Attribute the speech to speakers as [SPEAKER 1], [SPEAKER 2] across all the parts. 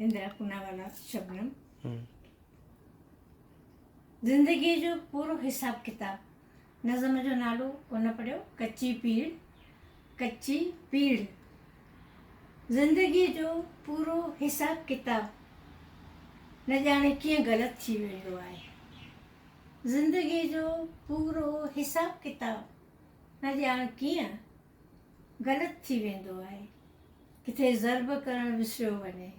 [SPEAKER 1] इंदिरा पूनावाला शबनम।
[SPEAKER 2] हम्म,
[SPEAKER 1] ज़िंदगी जो पूरो हिसाब किताब। नज़म जो नालो कोन पढ़ियो, कच्ची पीड़। कच्ची पीड़। ज़िंदगी जो पूरो हिसाब किताब न जाने कीअं ग़लति थी वेंदो आहे। ज़िंदगी जो पूरो हिसाब किताब न ॼाण कीअं ग़लति थी वेंदो आहे। किथे ज़र्ब करणु विसरियो वञे,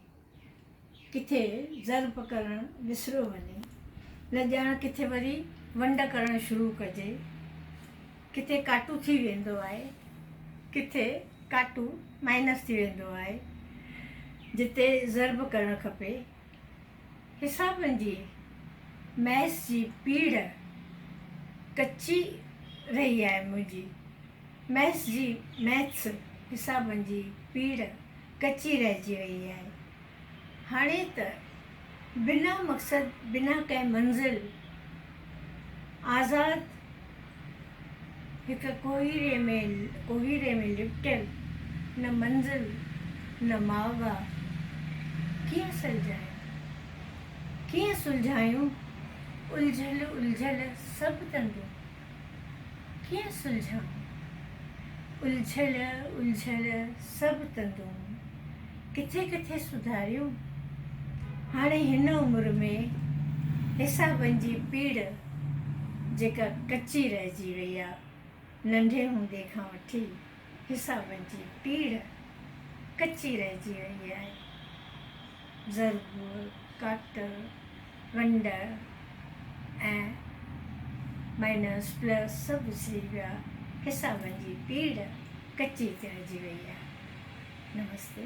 [SPEAKER 1] किथे ज़र्ब करणु विसरियो वञे, न ॼाण किथे वरी वंड करणु शुरू कजे। किथे काटू थी वेंदो आहे, किथे काटू माइनस थी वेंदो आहे। जिते ज़र्ब करणु खपे, हिसाबनि जी मैथ्स जी पीड़ कच्ची रही आहे मुंहिंजी। मैथ्स हिसाबनि जी पीड़ कच्ची रहिजी वई आहे। हाणे त बिना मक़सद, बिना कंहिं मंज़िल, आज़ादु हिकु कोहीरे में लिपटियल, न मंज़िल न मागा। कीअं सुलझायूं उलझियल सभु तंदूं। कीअं सुलझाऊं उलझियल सभु तंदूं। किथे सुधारियूं हाणे हिन उमिरि में हिसाबनि जी पीड़ जेका कच्ची रहिजी वई आहे। नंढे हूंदे खां वठी हिसाबनि जी पीड़ कच्ची रहिजी वई आहे। ज़र्ब, काट, वंड ऐं माइनस प्लस सभु विसरी विया। हिसाबनि जी पीड़ कच्ची रहिजी वई आहे। नमस्ते।